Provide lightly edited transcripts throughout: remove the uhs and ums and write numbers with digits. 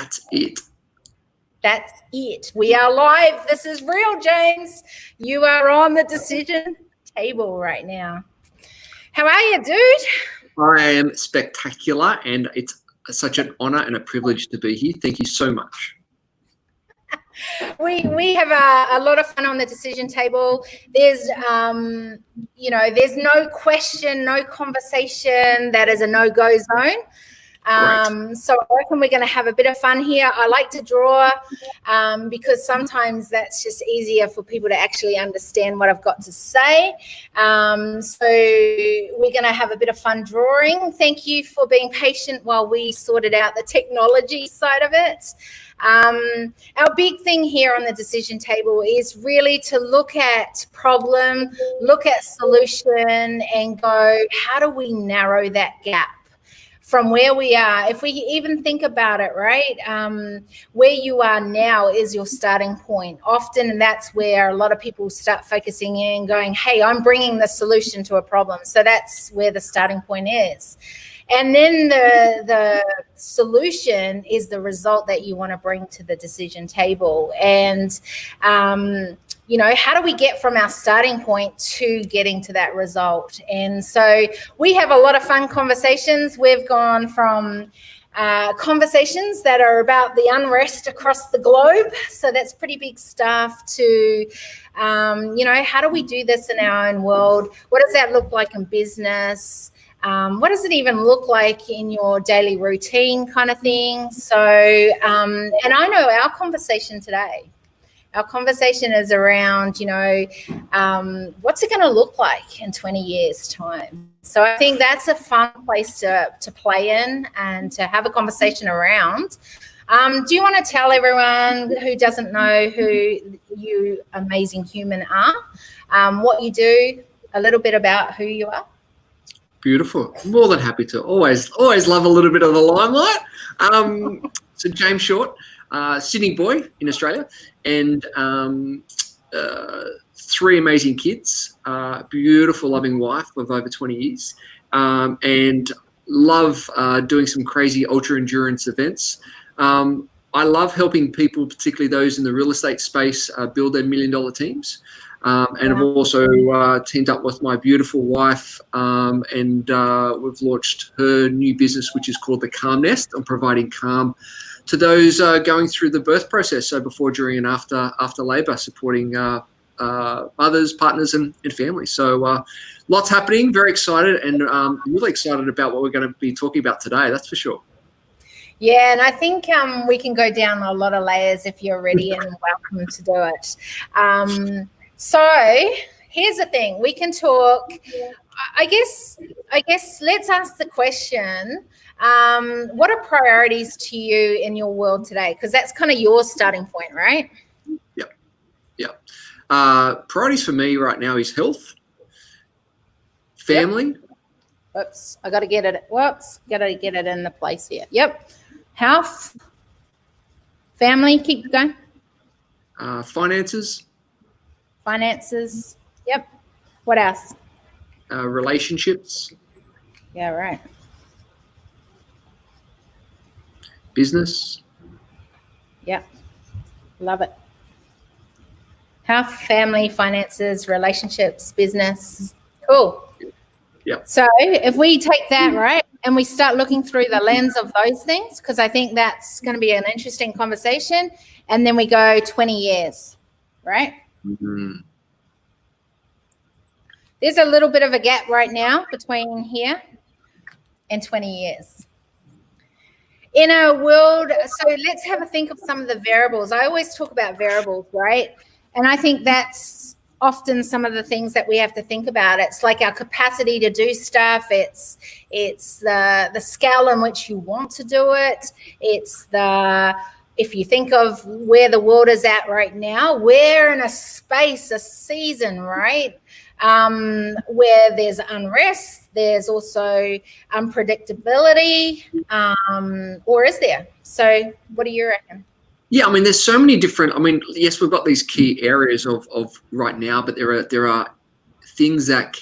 That's it. That's it. We are live. This is real, James. You are on the decision table right now. How are you, dude? I am spectacular, and it's such an honor and a privilege to be here. Thank you so much. We have a lot of fun on the decision table. There's there's no question, no conversation that is a no-go zone. So I reckon we're going to have a bit of fun here. I like to draw because sometimes that's just easier for people to actually understand what I've got to say. So we're going to have a bit of fun drawing. Thank you for being patient while we sorted out the technology side of it. Our big thing here on the decision table is really to look at problem, look at solution, and go, how do we narrow that gap from where we are? If we even think about it, right, where you are now is your starting point. Often that's where a lot of people start focusing in, going, hey, I'm bringing the solution to a problem. So that's where the starting point is. And then the solution is the result that you want to bring to the decision table. And how do we get from our starting point to getting to that result? And so we have a lot of fun conversations. We've gone from conversations that are about the unrest across the globe. So that's pretty big stuff to, how do we do this in our own world? What does that look like in business? What does it even look like in your daily routine kind of thing? So, and I know our conversation today, our conversation is around, what's it going to look like in 20 years' time? So I think that's a fun place to play in and to have a conversation around. Do you want to tell everyone who doesn't know who you amazing human are, what you do, a little bit about who you are? Beautiful. More than happy to. Always love a little bit of the limelight. So James Short, Sydney boy in Australia, and 3 amazing kids, beautiful, loving wife of over 20 years, and love doing some crazy ultra endurance events. I love helping people, particularly those in the real estate space, build their $1 million teams. And I've also teamed up with my beautiful wife, and we've launched her new business, which is called The Calm Nest. I'm providing calm to those going through the birth process, so before, during, and after labour, supporting mothers, partners, and families. So lots happening. Very excited, and really excited about what we're going to be talking about today. That's for sure. Yeah, and I think we can go down a lot of layers if you're ready, and welcome to do it. So here's the thing, we can talk, I guess let's ask the question, what are priorities to you in your world today? Because that's kind of your starting point, right? Yep. Priorities for me right now is health, family. Yep. Oops, got to get it in the place here. Yep. Health, family, keep going. Finances. Yep. What else? Relationships. Yeah, right. Business. Yep. Love it. Health, family, finances, relationships, business. Cool. Yep. So if we take that, right, and we start looking through the lens of those things, because I think that's going to be an interesting conversation, and then we go 20 years, right? Mm-hmm. There's a little bit of a gap right now between here and 20 years. In a world, so let's have a think of some of the variables. I always talk about variables, right? And I think that's often some of the things that we have to think about. It's like our capacity to do stuff. It's the scale in which you want to do it. It's if you think of where the world is at right now, we're in a space, a season, right, where there's unrest, there's also unpredictability, or is there? So what do you reckon? Yeah, I mean, there's so many different, yes, we've got these key areas of right now, but there are things that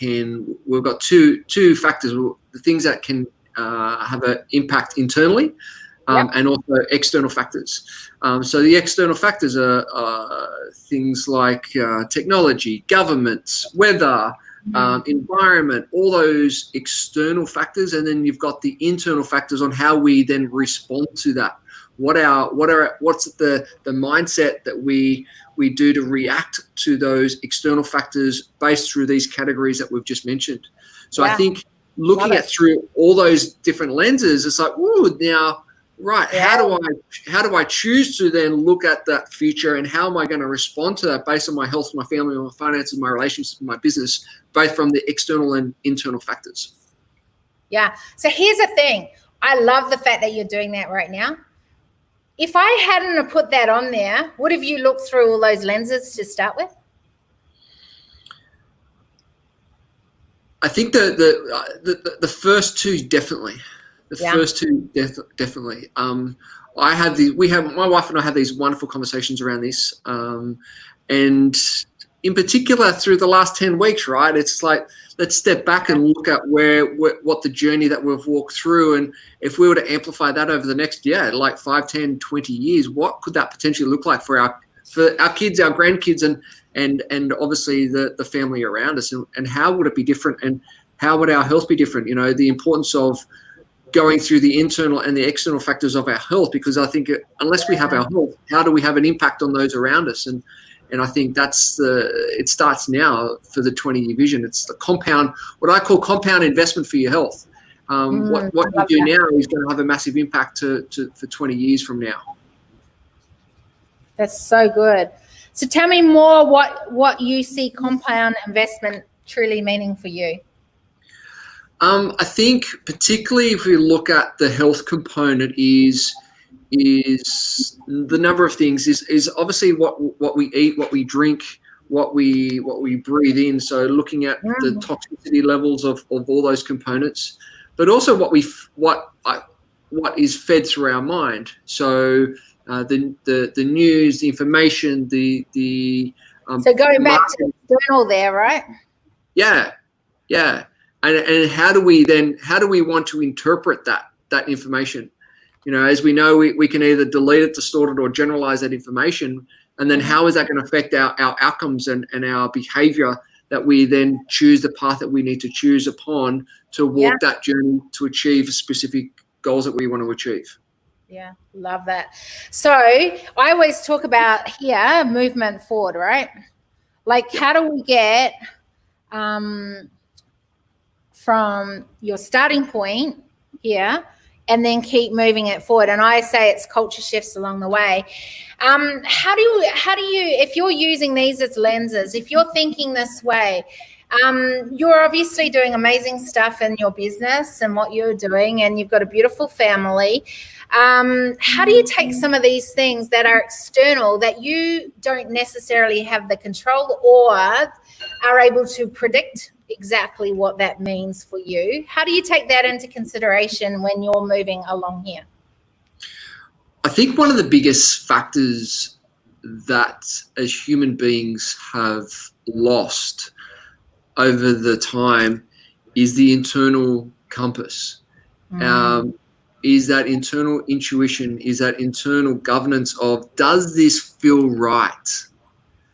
we've got two factors, the things that can have an impact internally, and also external factors. So the external factors are things like technology, governments, weather, environment, all those external factors, and then you've got the internal factors on how we then respond to that. What's the mindset that we do to react to those external factors based through these categories that we've just mentioned. So I think looking at through all those different lenses, it's like, ooh, now, right, how do I choose to then look at that future, and how am I going to respond to that based on my health, my family, my finances, my relationships, my business, both from the external and internal factors. Yeah. So here's the thing. I love the fact that you're doing that right now. If I hadn't put that on there, would have you looked through all those lenses to start with? I think the first two definitely. First two definitely. My wife and I have these wonderful conversations around this, and in particular through the last 10 weeks, right? It's like, let's step back and look at what the journey that we've walked through, and if we were to amplify that over the next, like 5, 10, 20 years, what could that potentially look like for our kids, our grandkids, and obviously the family around us, and how would it be different, and how would our health be different? You know, the importance of going through the internal and the external factors of our health, because I think unless we have our health, how do we have an impact on those around us? And I think it starts now for the 20-year vision. It's the what I call compound investment for your health. What you do now is going to have a massive impact for 20 years from now. That's so good. So tell me more what you see compound investment truly meaning for you. I think particularly if we look at the health component is the number of things is obviously what we eat, what we drink, what we breathe in. So looking at the toxicity levels of all those components, but also what is fed through our mind. So the news, the information, so going back to the journal there, right? Yeah. And how do we want to interpret that information? You know, as we know, we can either delete it, distort it, or generalize that information. And then how is that going to affect our outcomes and our behavior, that we then choose the path that we need to choose upon to walk that journey to achieve specific goals that we want to achieve. Yeah, love that. So I always talk about here movement forward, right? Like, how do we get from your starting point here and then keep moving it forward? And I say it's culture shifts along the way. How do you, if you're using these as lenses, if you're thinking this way, you're obviously doing amazing stuff in your business and what you're doing, and you've got a beautiful family. How do you take some of these things that are external, that you don't necessarily have the control or are able to predict exactly what that means for you? How do you take that into consideration when you're moving along here? I think one of the biggest factors that as human beings have lost over the time is the internal compass. Is that internal intuition, is that internal governance of, does this feel right?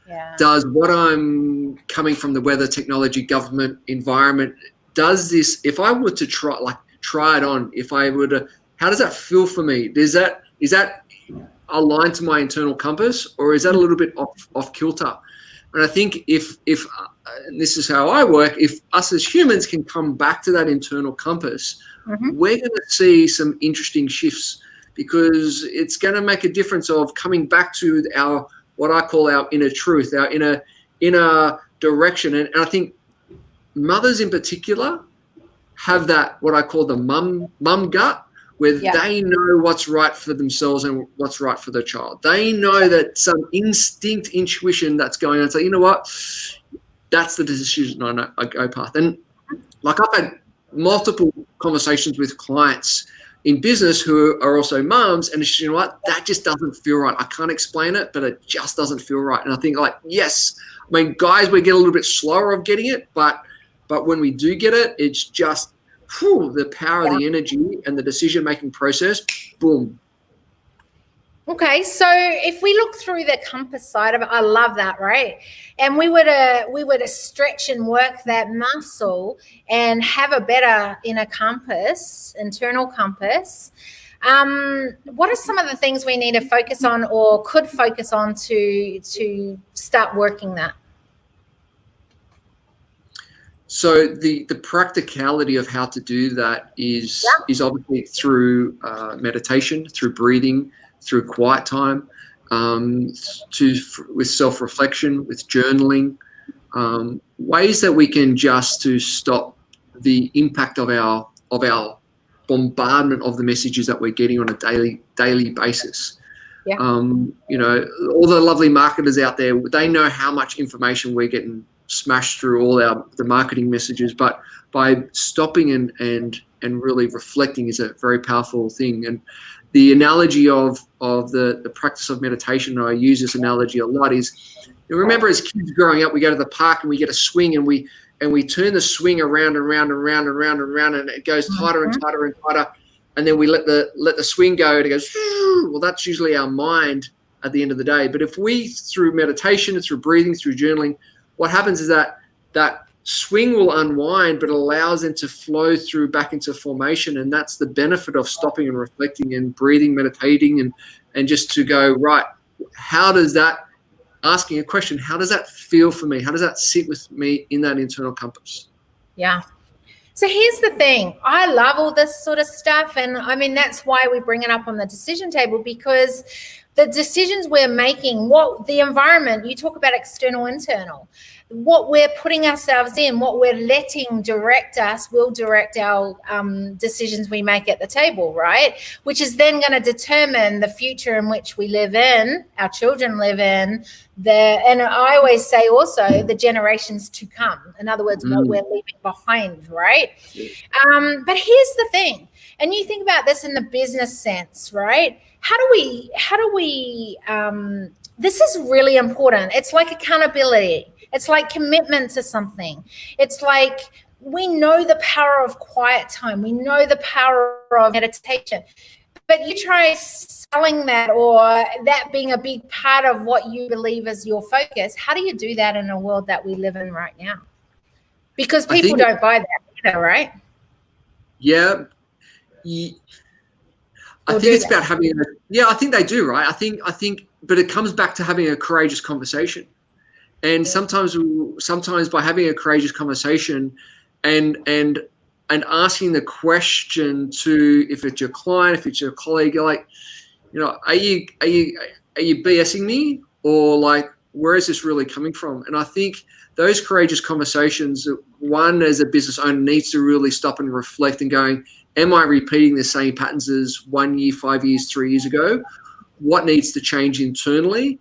Yeah. Does what I'm coming from the weather, technology, government, environment, does this, if I were to try it on, how does that feel for me? Is that aligned to my internal compass, or is that a little bit off kilter? And I think if and this is how I work, if us as humans can come back to that internal compass, we're going to see some interesting shifts, because it's going to make a difference of coming back to what I call our inner truth, our inner direction. And I think mothers in particular have that, what I call the mum gut, where they know what's right for themselves and what's right for their child. They know that some instinct, intuition that's going on. So, you know what? That's the decision I go path. And like, I've had multiple conversations with clients in business who are also mums, and it's, you know what, that just doesn't feel right. I can't explain it, but it just doesn't feel right. And I think, like, yes, I mean, guys, we get a little bit slower of getting it, but when we do get it, it's just the power of the energy and the decision-making process, boom, Okay, so if we look through the compass side of it, I love that, right? And we were to stretch and work that muscle and have a better inner compass, internal compass. What are some of the things we need to focus on or could focus on to start working that? So the practicality of how to do that is obviously through meditation, through breathing, through quiet time, with self-reflection, with journaling, ways that we can just to stop the impact of our bombardment of the messages that we're getting on a daily basis. Yeah. You know, all the lovely marketers out there, they know how much information we're getting smashed through all the marketing messages, but by stopping and really reflecting is a very powerful thing. And the analogy of the practice of meditation, and I use this analogy a lot, is, you remember as kids growing up, we go to the park and we get a swing and we turn the swing around and round and round and round and round, and it goes tighter and tighter and tighter, and then we let the swing go and it goes. Well, that's usually our mind at the end of the day. But if we, through meditation, through breathing, through journaling, what happens is that swing will unwind, but it allows them to flow through back into formation. And that's the benefit of stopping and reflecting and breathing, meditating, and just to go, right, how does that, asking a question, how does that feel for me? How does that sit with me in that internal compass? Yeah. So here's the thing. I love all this sort of stuff. And I mean, that's why we bring it up on the decision table, because the decisions we're making, what the environment, you talk about external, internal, what we're putting ourselves in, what we're letting direct us will direct our decisions we make at the table, right? Which is then going to determine the future in which we live in, our children live in, and I always say also the generations to come. In other words, what we're leaving behind, right? But here's the thing, and you think about this in the business sense, right? How do we this is really important. It's like accountability. It's like commitment to something. It's like, we know the power of quiet time. We know the power of meditation. But you try selling that, or that being a big part of what you believe is your focus. How do you do that in a world that we live in right now? Because people don't buy that either, right? Yeah. I think it's about having I think they do, right? I think, but it comes back to having a courageous conversation. And sometimes by having a courageous conversation and asking the question to, if it's your client, if it's your colleague, you're like, you know, are you BSing me, or like, where is this really coming from? And I think those courageous conversations, one as a business owner needs to really stop and reflect and going, am I repeating the same patterns as 1 year, 5 years, 3 years ago? What needs to change internally?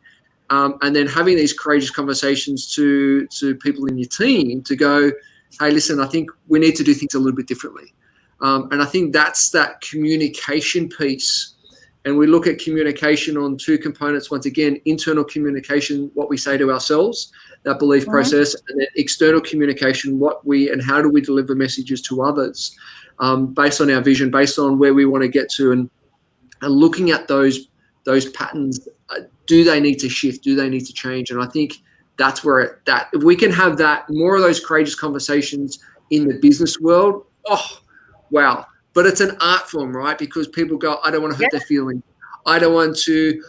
And then having these courageous conversations to people in your team to go, hey, listen, I think we need to do things a little bit differently. And I think that's that communication piece. And we look at communication on two components. Once again, internal communication, what we say to ourselves, that belief process, and then external communication, and how do we deliver messages to others, based on our vision, based on where we want to get to, and looking at those patterns. Do they need to shift? Do they need to change? And I think that's where if we can have that, more of those courageous conversations in the business world, oh, wow. But it's an art form, right? Because people go, I don't want to hurt their feelings. I don't want to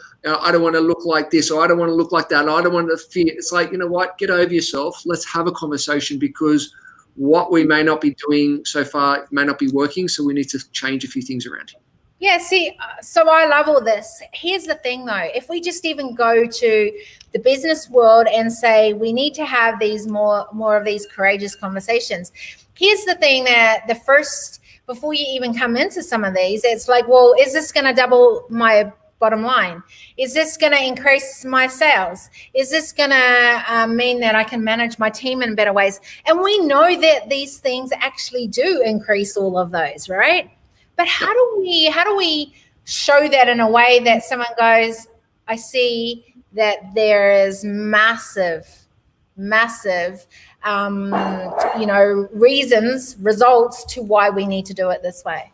look like this, or I don't want to look like that. I don't want to fit. It's like, you know what? Get over yourself. Let's have a conversation, because what we may not be doing so far may not be working. So we need to change a few things around here. Yeah, see, so I love all this. Here's the thing, though. If we just even go to the business world and say we need to have these more of these courageous conversations, here's the thing, that before you even come into some of these, it's like, well, is this going to double my bottom line? Is this going to increase my sales? Is this going to mean that I can manage my team in better ways? And we know that these things actually do increase all of those, right? But how do we show that in a way that someone goes, I see that there is massive, results to why we need to do it this way?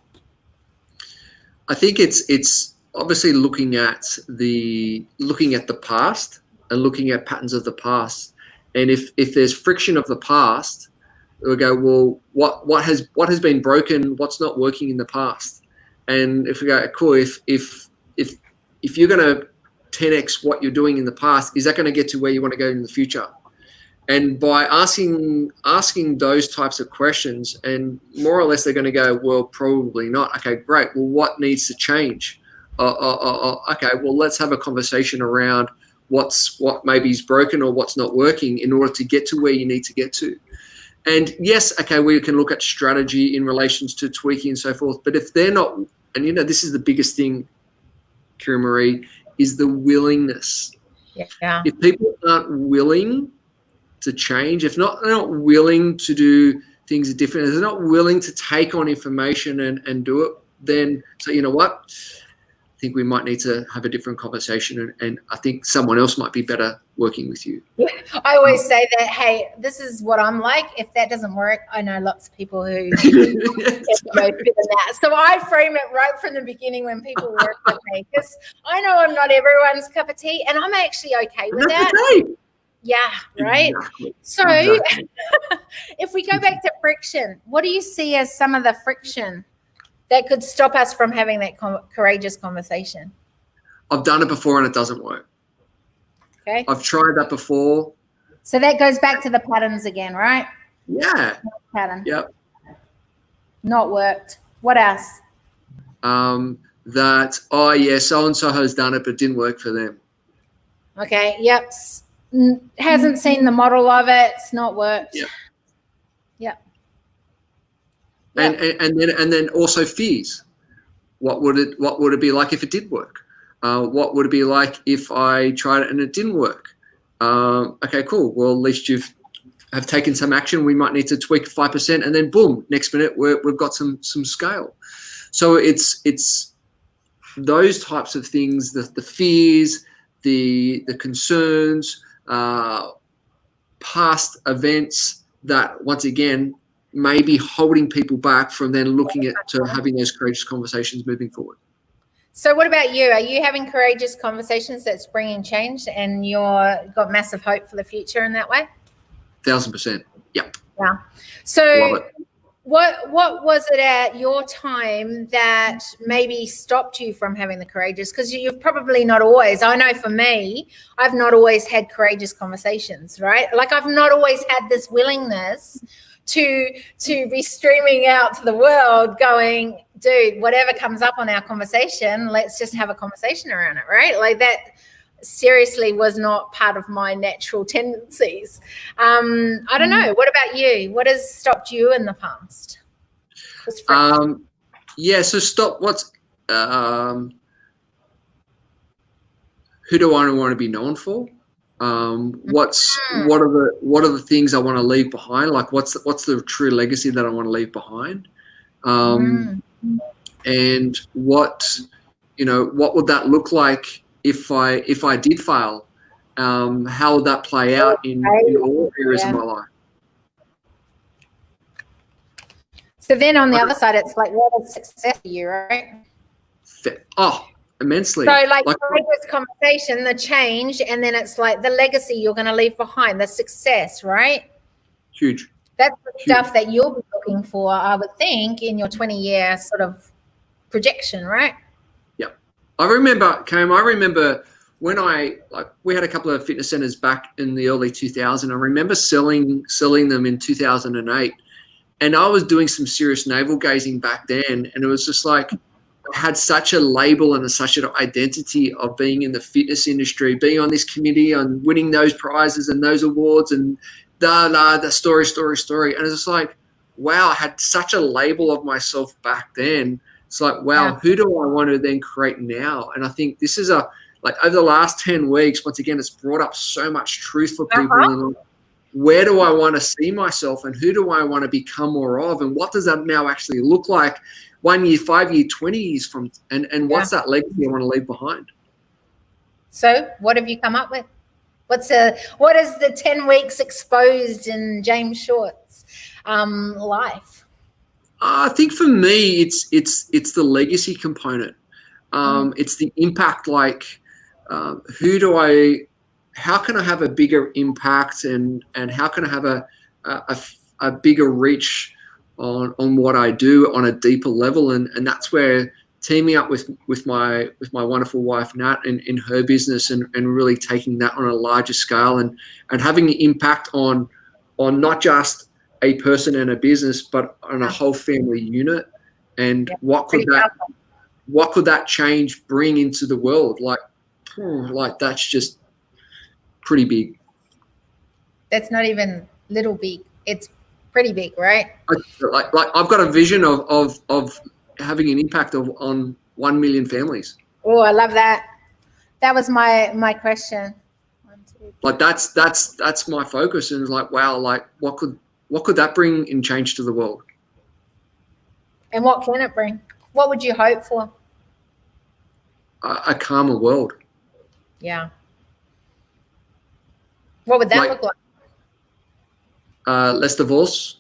I think it's obviously looking at the past and looking at patterns of the past. And if there's friction of the past, we'll go, well, what has been broken, what's not working in the past? And if we go, cool, if you're going to 10x what you're doing in the past, is that going to get to where you want to go in the future? And by asking those types of questions, and more or less they're going to go, well, probably not. Okay, great. Well, what needs to change? Okay, well, let's have a conversation around what maybe is broken or what's not working in order to get to where you need to get to. And yes, okay, we can look at strategy in relations to tweaking and so forth. But if they're not, and this is the biggest thing, Kira-Marie, is the willingness. Yeah. If people aren't willing to change, if they're not willing to do things different, if they're not willing to take on information and do it, then so you know what? I think we might need to have a different conversation, and I think someone else might be better working with you. Yeah, I always say that, hey, this is what I'm like. If that doesn't work, I know lots of people who go better than that. So I frame it right from the beginning when people work with me, because I know I'm not everyone's cup of tea, and I'm actually okay with that. Okay. Yeah, right. Exactly. So Exactly. if we go back to friction, what do you see as some of the friction that could stop us from having that courageous conversation? I've done it before and it doesn't work. Okay. I've tried that before. So that goes back to the patterns again, right? Yeah. Pattern. Yep. Not worked. What else? That, oh yeah, so-and-so has done it, but it didn't work for them. Okay. Yep. Hasn't seen the model of it. It's not worked. Yep. Yep. And then also fears. What would it be like if it did work? What would it be like if I tried it and it didn't work? Okay, cool. Well, at least have taken some action. We might need to tweak 5%, and then boom, next minute we've got some scale. So it's those types of things, the fears, the concerns, past events that once again may be holding people back from then looking at to having those courageous conversations moving forward. So what about you? Are you having courageous conversations that's bringing change, and you're got massive hope for the future in that way? 1,000%. Yep. Yeah. So Love it. what was it at your time that maybe stopped you from having the courageous? Because you've probably not always. I know for me, I've not always had courageous conversations, right? Like I've not always had this willingness to be streaming out to the world going, dude, whatever comes up on our conversation, let's just have a conversation around it, right? Like that seriously was not part of my natural tendencies. I don't know. What about you? What has stopped you in the past? Yeah, so stop. What's who do I want to be known for? What are the things I want to leave behind? Like what's the true legacy that I want to leave behind? And what would that look like if I did fail? How would that play out in all areas of my life? So then on the other side, it's like, what is success for you, right? Oh, immensely. So like this conversation, the change, and then it's like the legacy you're going to leave behind, the success, right? Huge. That's the stuff that you'll be looking for, I would think, in your 20-year sort of projection, right? Yep. I remember when we had a couple of fitness centers back in the early 2000s. I remember selling them in 2008, and I was doing some serious navel gazing back then, and it was just like I had such a label and such an identity of being in the fitness industry, being on this committee, and winning those prizes and those awards, and the story, and it's just like, wow, I had such a label of myself back then. It's like, wow, who do I want to then create now? And I think this is like over the last 10 weeks, once again, it's brought up so much truth for people. And where do I want to see myself, and who do I want to become more of? And what does that now actually look like 1 year, 5 year, 20 years from, and what's that legacy I want to leave behind? So what have you come up with? What is the 10 weeks exposed in James Short's life? I think for me, it's the legacy component. It's the impact, like how can I have a bigger impact, and how can I have a bigger reach on what I do on a deeper level, and that's where teaming up with my wonderful wife Nat in her business, and really taking that on a larger scale, and having an impact on not just a person and a business, but on a whole family unit. And what could that change bring into the world? Like that's just pretty big. That's not even little big. It's pretty big, right? Like I've got a vision of having an impact on 1 million families. Oh, I love that. That was my question. Like that's my focus, and it's like, wow, like what could that bring in change to the world? And what can it bring? What would you hope for? A calmer world. Yeah. What would that look like? Less divorce,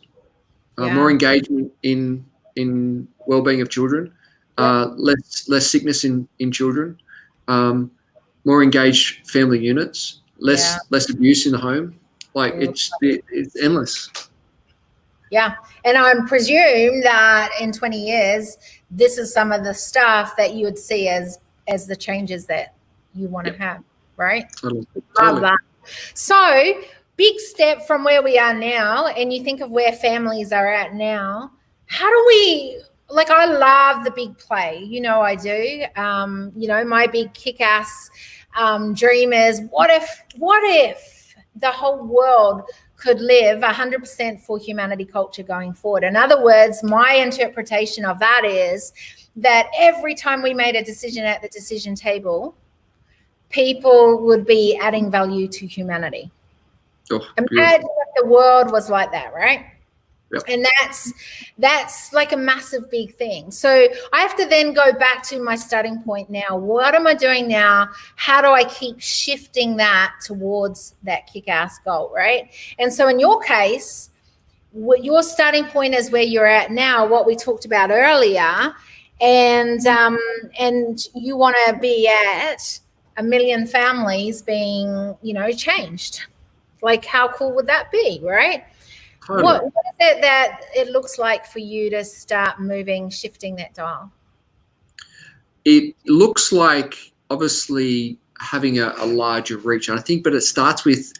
more engagement in well-being of children, less sickness in children, more engaged family units, less abuse in the home. Like it's endless. Yeah, and I presume that in 20 years, this is some of the stuff that you would see as the changes that you want to have, right? Totally. Love that. So, big step from where we are now, and you think of where families are at now. How do we, like, I love the big play, I do. My big kick-ass dream is, what if the whole world could live 100% for humanity culture going forward? In other words, my interpretation of that is that every time we made a decision at the decision table, people would be adding value to humanity. Imagine if the world was like that, right? Yep. And that's like a massive big thing. So I have to then go back to my starting point now. What am I doing now? How do I keep shifting that towards that kick-ass goal, right? And so in your case, what your starting point is where you're at now, what we talked about earlier, and you want to be at 1 million families being, changed. Like, how cool would that be, right? Totally. What is it that it looks like for you to start shifting that dial? It looks like obviously having a larger reach, and I think, but it starts with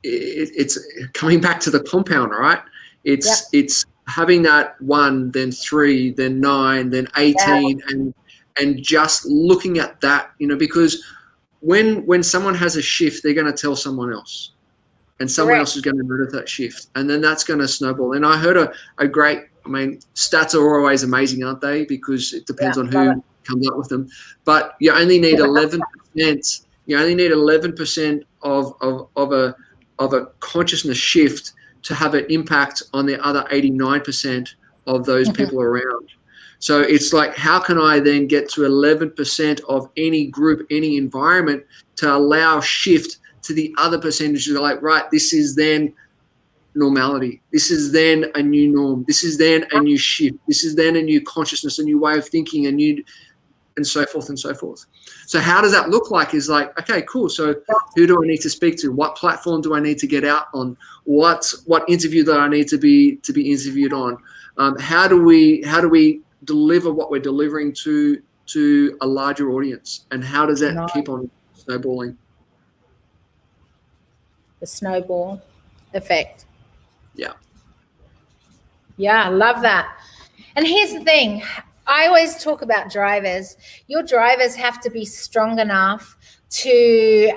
it's coming back to the compound, right? It's having that 1, then 3, then 9, then 18, and just looking at that, because when someone has a shift, they're going to tell someone else, and someone else is going to notice that shift, and then that's going to snowball. And I heard a great, stats are always amazing, aren't they? Because it depends on who comes up with them. But you only need 11%. You only need 11% of a consciousness shift to have an impact on the other 89% of those people around. So it's like, how can I then get to 11% of any group, any environment, to allow shift to the other percentages? Like, right, this is then normality. This is then a new norm. This is then a new shift. This is then a new consciousness, a new way of thinking, and so forth and so forth. So how does that look like? Is like, okay, cool. So who do I need to speak to? What platform do I need to get out on? What interview do I need to be interviewed on? How do we deliver what we're delivering to a larger audience? And how does that keep on snowballing? The snowball effect. Yeah. Yeah, I love that. And here's the thing. I always talk about drivers. Your drivers have to be strong enough to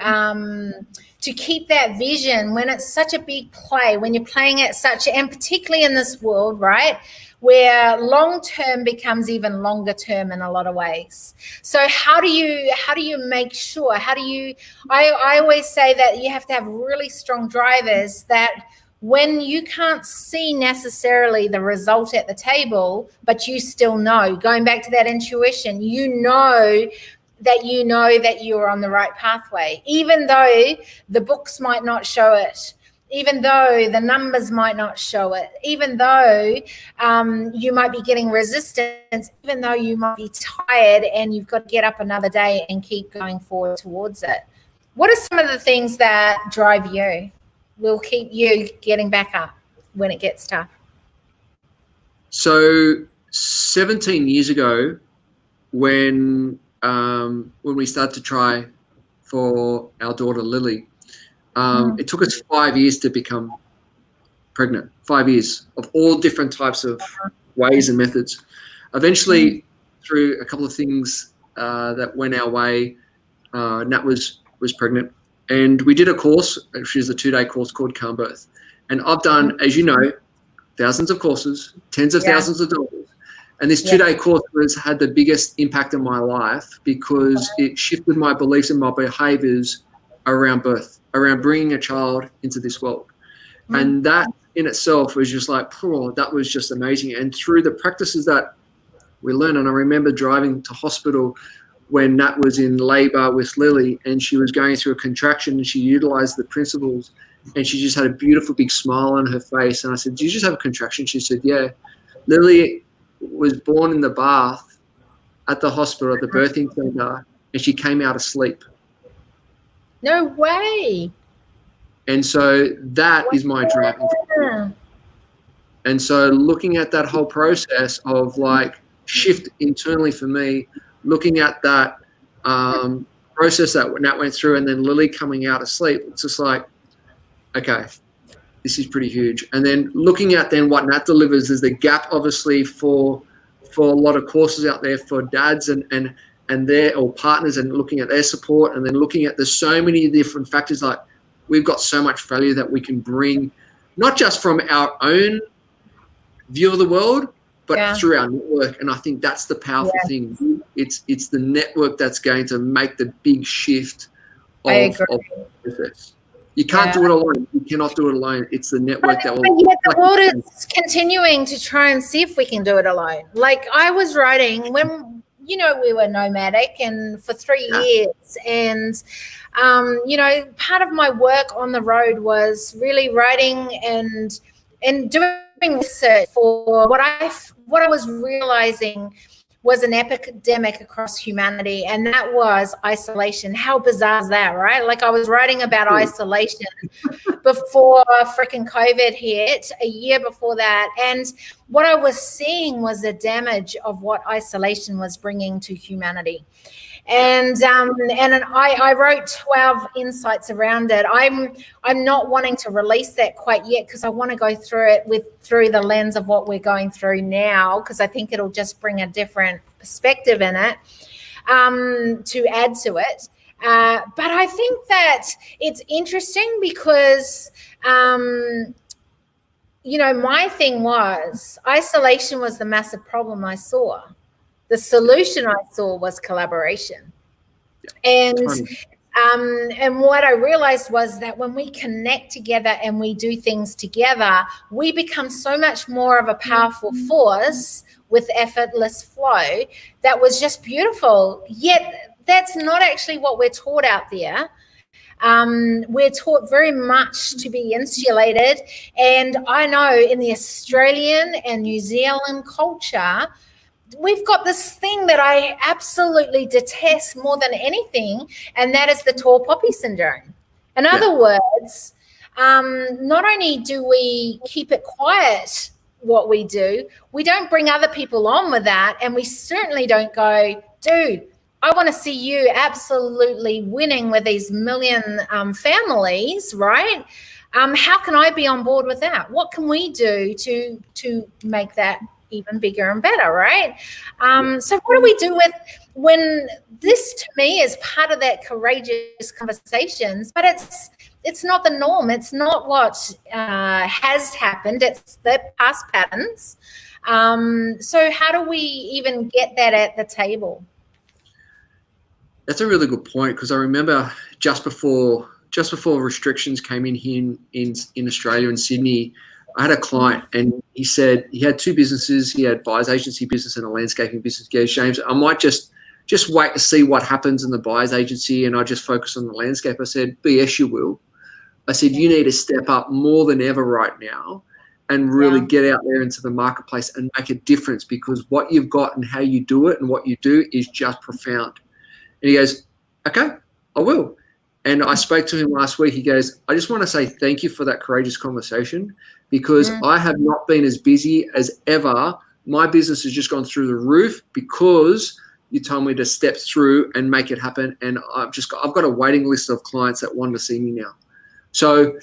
keep that vision when it's such a big play, when you're playing at and particularly in this world, right, where long-term becomes even longer term in a lot of ways. So how do you make sure, I always say that you have to have really strong drivers that when you can't see necessarily the result at the table, but you still know, going back to that intuition, you know that you're on the right pathway, even though the books might not show it, even though the numbers might not show it, even though you might be getting resistance, even though you might be tired and you've got to get up another day and keep going forward towards it. What are some of the things that drive you, will keep you getting back up when it gets tough? So 17 years ago, when we started to try for our daughter Lily, it took us 5 years to become pregnant. 5 years of all different types of ways and methods. Eventually, through a couple of things that went our way, Nat was pregnant, and we did a course, which is a 2-day course called Calm Birth. And I've done, as you know, thousands of courses, tens of thousands of dollars. And this 2-day course had the biggest impact in my life because it shifted my beliefs and my behaviors around birth, around bringing a child into this world. And that in itself was just like, oh, that was just amazing. And through the practices that we learned, and I remember driving to hospital when Nat was in labor with Lily and she was going through a contraction, and she utilized the principles, and she just had a beautiful big smile on her face. And I said, "Do you just have a contraction?" She said, "Yeah." Lily was born in the bath at the hospital, at the birthing center, and she came out asleep. No way. And so that is my driving force. And so looking at that whole process of like shift internally for me, looking at that process that Nat went through, and then Lily coming out asleep, it's just like, okay, this is pretty huge. And then looking at then what Nat delivers is the gap, obviously, for a lot of courses out there for dads and their or partners, and looking at their support, and then looking at there's so many different factors. Like we've got so much value that we can bring, not just from our own view of the world, but through our network. And I think that's the powerful thing. It's the network that's going to make the big shift of process. You can't do it alone. You cannot do it alone. It's the network that will. But yet the world is continuing to try and see if we can do it alone. Like I was writing when, we were nomadic and for 3 years. And, part of my work on the road was really writing and doing research for what I was realizing was an epidemic across humanity, and that was isolation. How bizarre is that, right? Like I was writing about isolation before freaking COVID hit, a year before that, and what I was seeing was the damage of what isolation was bringing to humanity. And I wrote 12 insights around it. I'm not wanting to release that quite yet because I want to go through it through the lens of what we're going through now, because I think it'll just bring a different perspective in it to add to it. But I think that it's interesting because my thing was isolation was the massive problem I saw. The solution I saw was collaboration. And what I realized was that when we connect together and we do things together, we become so much more of a powerful force with effortless flow. That was just beautiful. Yet that's not actually what we're taught out there. We're taught very much to be insulated. And I know in the Australian and New Zealand culture, we've got this thing that I absolutely detest more than anything, and that is the tall poppy syndrome. In other words, not only do we keep it quiet what we do, we don't bring other people on with that, and we certainly don't go, dude, I want to see you absolutely winning with these million families, right? How can I be on board with that? What can we do to make that even bigger and better, right? So what do we do when this, to me, is part of that courageous conversations, but it's not the norm. It's not what has happened. It's the past patterns. So how do we even get that at the table? That's a really good point, because I remember just before restrictions came in here in Australia, in Sydney, I had a client, and he said he had 2 businesses. He had a buyer's agency business and a landscaping business. He goes, "James, I might just wait to see what happens in the buyer's agency, and I just focus on the landscape." I said, "BS, you will." I said, you need to step up more than ever right now and really get out there into the marketplace and make a difference, because what you've got and how you do it and what you do is just profound. And he goes, okay, I will. And I spoke to him last week. He goes, I just want to say thank you for that courageous conversation, because I have not been as busy as ever. My business has just gone through the roof because you told me to step through and make it happen. And I've got a waiting list of clients that want to see me now. So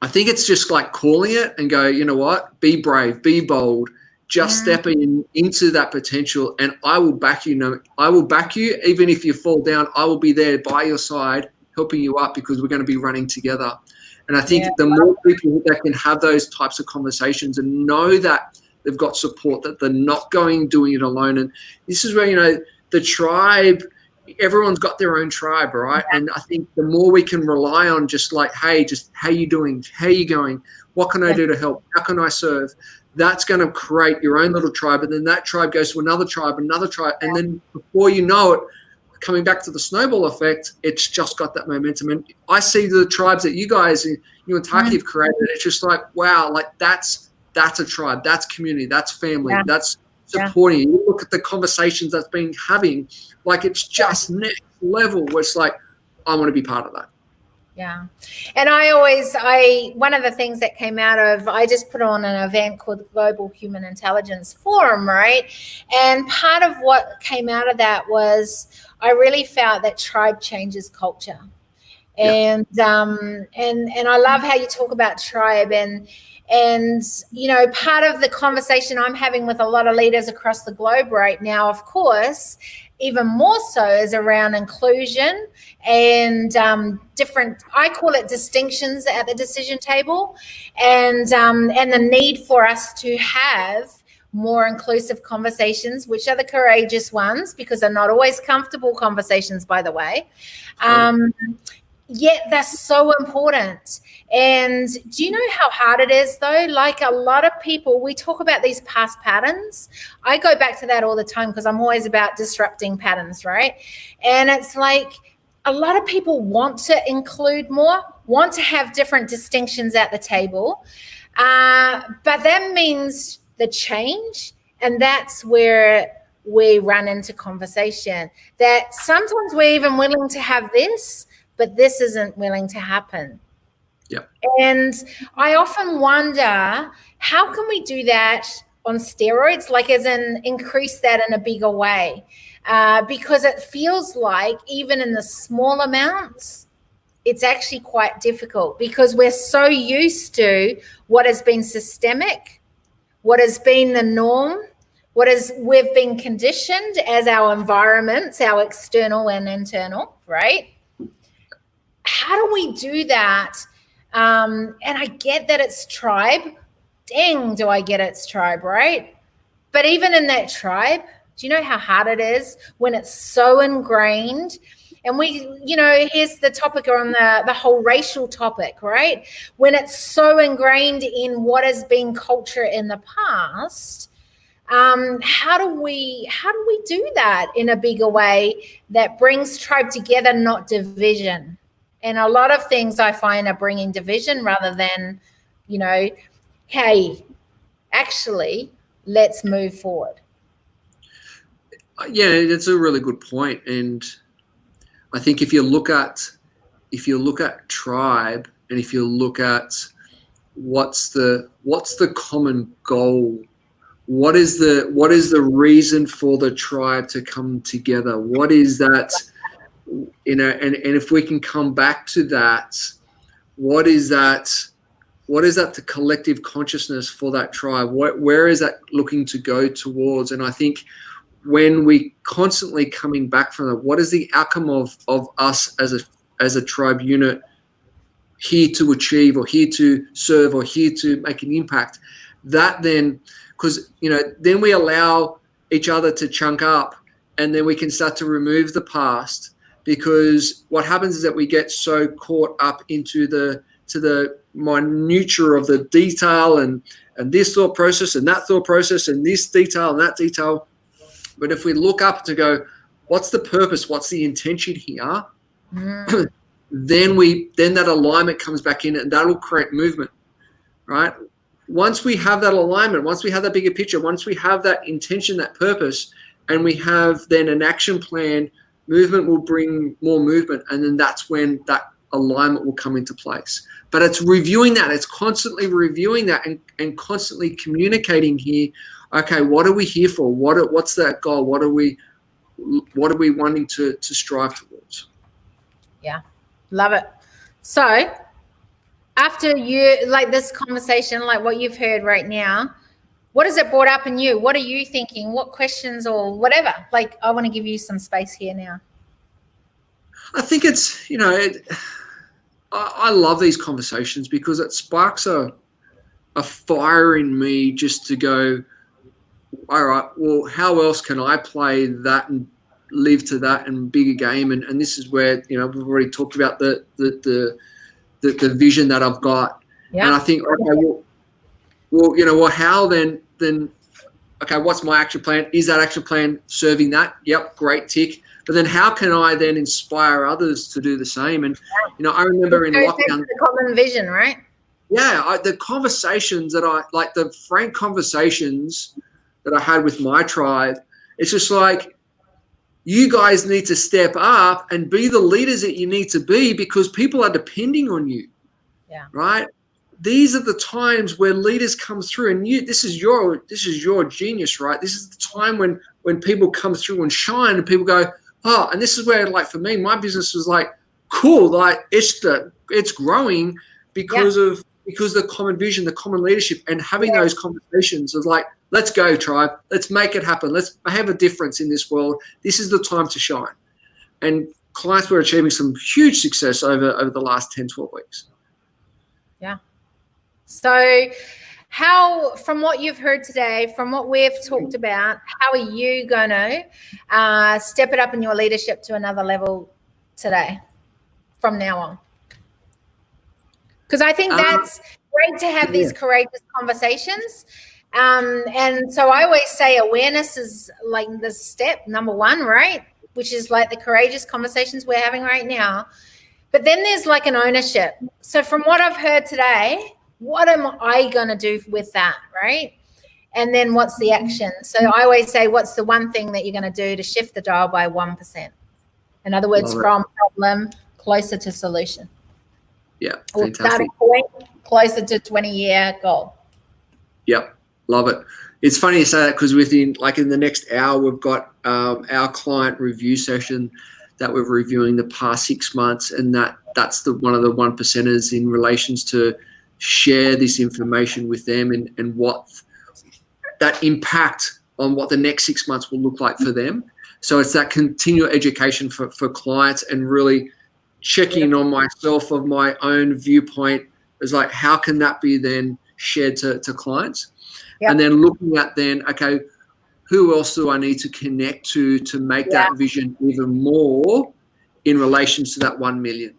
I think it's just like calling it and go, you know what, be brave, be bold, just stepping into that potential, and I will back you. I will back you. Even if you fall down, I will be there by your side, helping you up, because we're going to be running together. And I think the more people that can have those types of conversations and know that they've got support, that they're not doing it alone. And this is where, you know, the tribe, everyone's got their own tribe, right? And I think the more we can rely on just like, hey, just how you doing? How you going? What can I do to help? How can I serve? That's going to create your own little tribe. And then that tribe goes to another tribe. And then before you know it, coming back to the snowball effect, it's just got that momentum. And I see the tribes that you guys, you and Taki have created. It's just like, wow, like that's a tribe. That's community. That's family. That's supporting. You look at the conversations that's been having, like it's just next level where it's like, I want to be part of that. Yeah. And one of the things that came out of, I just put on an event called the Global Human Intelligence Forum, right? And part of what came out of that was I really felt that tribe changes culture. And I love how you talk about tribe, and you know, part of the conversation I'm having with a lot of leaders across the globe right now, of course, even more so, is around inclusion and different, I call it distinctions at the decision table, and the need for us to have more inclusive conversations, which are the courageous ones, because they're not always comfortable conversations, by the way. Yet they're so important. And do you know how hard it is, though? Like, a lot of people, we talk about these past patterns. I go back to that all the time because I'm always about disrupting patterns, right? And it's like a lot of people want to include more, want to have different distinctions at the table. But that means the change, and that's where we run into conversation, that sometimes we're even willing to have this, but this isn't willing to happen. Yep. And I often wonder, how can we do that on steroids, like as in increase that in a bigger way? Because it feels like even in the small amounts, it's actually quite difficult, because we're so used to what has been systemic, what has been the norm, we've been conditioned as our environments, our external and internal, right? How do we do that? And I get that it's tribe. Dang, do I get it's tribe, right? But even in that tribe, do you know how hard it is when it's so ingrained? And we, you know, here's the topic on the whole racial topic, right? When it's so ingrained in what has been culture in the past, how do we do that in a bigger way that brings tribe together, not division? And a lot of things I find are bringing division rather than, you know, hey, actually, let's move forward. Yeah, that's a really good point. And I think if you look at tribe, and if you look at what's the common goal, what is the reason for the tribe to come together? What is that? You know, and if we can come back to that, what is that the collective consciousness for that tribe? Where is that looking to go towards? And I think when we constantly coming back from that, what is the outcome of us as a tribe unit here to achieve, or here to serve, or here to make an impact? That then, because, you know, then we allow each other to chunk up, and then we can start to remove the past. Because what happens is that we get so caught up into the minutiae of the detail and this thought process and that thought process and this detail and that detail. But if we look up to go, what's the purpose? What's the intention here? then that alignment comes back in, and that'll create movement, right? Once we have that alignment, once we have that bigger picture, once we have that intention, that purpose, and we have then an action plan, movement will bring more movement, and then that's when that alignment will come into place. But it's reviewing that. It's constantly reviewing that and constantly communicating here. Okay, what are we here for? What's that goal? What are we wanting to strive towards? Yeah, love it. So after you, like this conversation, like what you've heard right now, what has it brought up in you? What are you thinking? What questions or whatever? Like, I want to give you some space here now. I think it's, I love these conversations because it sparks a fire in me just to go, all right, well, how else can I play that and live to that and bigger game? And this is where, we've already talked about the vision that I've got. Yeah. And I think, okay, well, how then, okay, what's my action plan? Is that action plan serving that? Yep, great, tick. But then how can I then inspire others to do the same? And, I remember in lockdown. The common vision, right? Yeah, the conversations the frank conversations that I had with my tribe, it's just like, you guys need to step up and be the leaders that you need to be because people are depending on you. Yeah. Right? These are the times where leaders come through, and this is your genius, right? This is the time when people come through and shine, and people go, oh, and this is where, like, for me, my business was like, cool, like it's growing because of the common vision, the common leadership, and having those conversations of like, let's go, tribe, let's make it happen, let's have a difference in this world. This is the time to shine. And clients were achieving some huge success over the last 10, 12 weeks. Yeah. So how, from what you've heard today, from what we've talked about, how are you going to step it up in your leadership to another level today from now on? Because I think that's great to have these courageous conversations. And so I always say awareness is like the step number one, right? Which is like the courageous conversations we're having right now. But then there's like an ownership. So from what I've heard today, what am I going to do with that, right? And then what's the action? So I always say, what's the one thing that you're going to do to shift the dial by 1%? In other words, from problem closer to solution. Yeah, or starting point closer to 20-year goal. Yep, love it. It's funny you say that because in the next hour, we've got our client review session that we're reviewing the past 6 months, and that's one of the 1%ers in relations to share this information with them and what that impact on what the next 6 months will look like for them. So it's that continual education for clients and really checking on myself of my own viewpoint is like, how can that be then shared to clients? Yep. And then looking at then, okay, who else do I need to connect to make that vision even more in relation to that 1 million?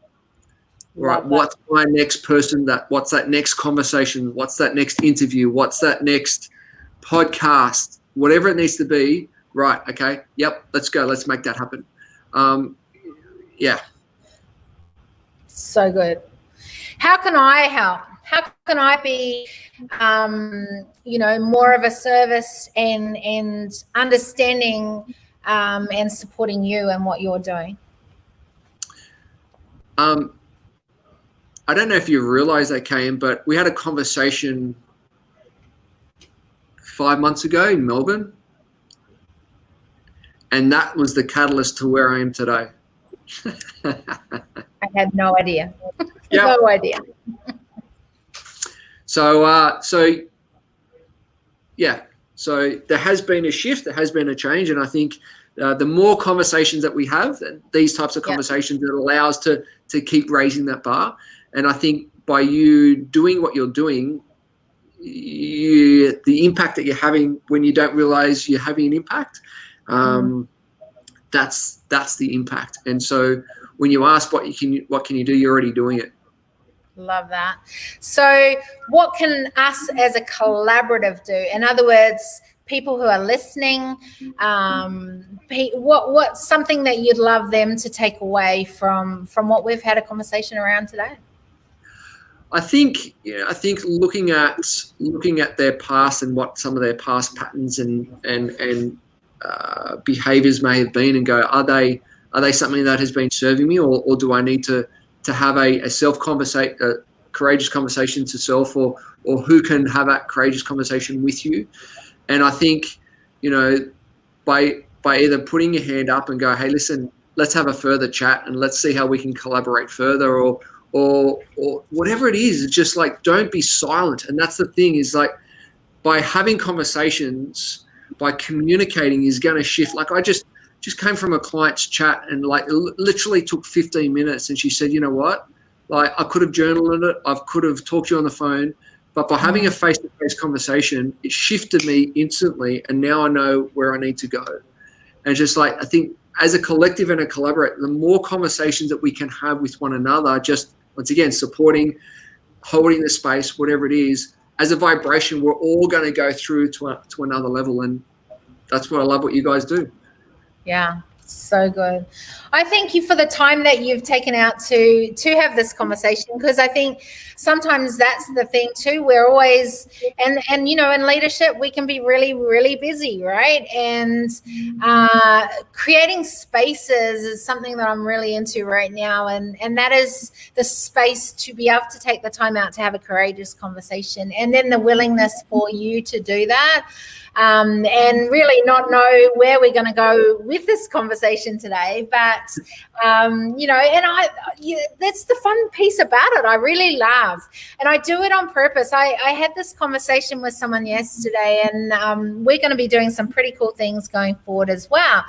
Right. What's my next person what's that next conversation? What's that next interview? What's that next podcast? Whatever it needs to be. Right. Okay. Yep. Let's go. Let's make that happen. Yeah. So good. How can I help? How can I be, more of a service and understanding and supporting you and what you're doing? I don't know if you realize that, Kane, but we had a conversation 5 months ago in Melbourne, and that was the catalyst to where I am today. I had no idea. Yep. No idea. So there has been a shift, there has been a change, and I think the more conversations that we have, and these types of conversations, it allows to keep raising that bar. And I think by you doing what you're doing, the impact that you're having when you don't realize you're having an impact, that's the impact. And so when you ask what can you do, you're already doing it. Love that. So what can us as a collaborative do? In other words, people who are listening, what's something that you'd love them to take away from what we've had a conversation around today? I think looking at their past and what some of their past patterns and behaviors may have been, and go, are they something that has been serving me, or do I need to have a courageous conversation to self, or who can have that courageous conversation with you? And I think, by either putting your hand up and go, hey, listen, let's have a further chat and let's see how we can collaborate further, or whatever it is, it's just like, don't be silent. And that's the thing, is like, by having conversations, by communicating, is going to shift. Like, I just came from a client's chat, and like literally took 15 minutes, and she said, you know what, like, I could have journaled it, I could have talked to you on the phone, but by having a face-to-face conversation, it shifted me instantly, and now I know where I need to go. And just like, I think as a collective and a collaborator, the more conversations that we can have with one another, just once again, supporting, holding the space, whatever it is, as a vibration, we're all going to go through to another level. And that's what I love what you guys do. Yeah, so good. I thank you for the time that you've taken out to have this conversation, because I think sometimes that's the thing too. We're always, and in leadership, we can be really, really busy, right? And creating spaces is something that I'm really into right now. And that is the space to be able to take the time out to have a courageous conversation, and then the willingness for you to do that. And really not know where we're going to go with this conversation today, but that's the fun piece about it. I really laugh, and I do it on purpose. I had this conversation with someone yesterday, and we're going to be doing some pretty cool things going forward as well.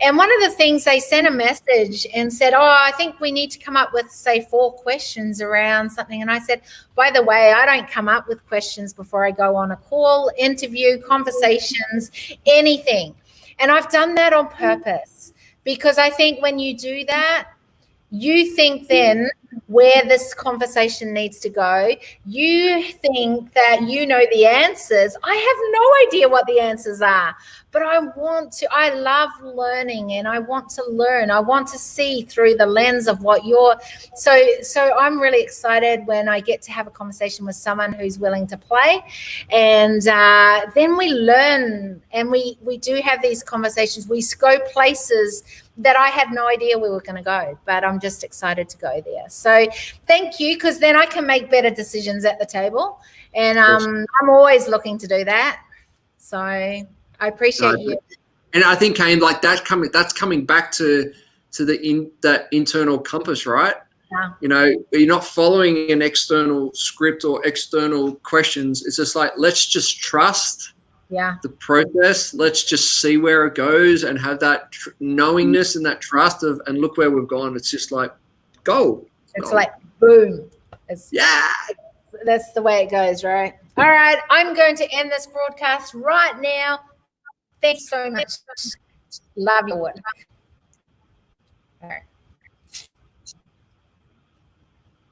And one of the things, they sent a message and said, I think we need to come up with, say, 4 questions around something. And I said, by the way, I don't come up with questions before I go on a call, interview, conversations, anything. And I've done that on purpose, because I think when you do that, you think then where this conversation needs to go. You think that you know the answers. I have no idea what the answers are, but I love learning, and I want to learn. I want to see through the lens of what you're, so I'm really excited when I get to have a conversation with someone who's willing to play. And then we learn, and we do have these conversations. We go places that I had no idea we were going to go, but I'm just excited to go there. So thank you, because then I can make better decisions at the table, and I'm always looking to do that. So I appreciate you. And I think, Kane, like that's coming back to that internal compass, right? Yeah. You're not following an external script or external questions. It's just like, let's just trust the process. Let's just see where it goes, and have that knowingness and that trust of, and look where we've gone. It's just like, go. It's like, boom. That's the way it goes, right? All right. I'm going to end this broadcast right now. Thanks so much. Love your work. All right.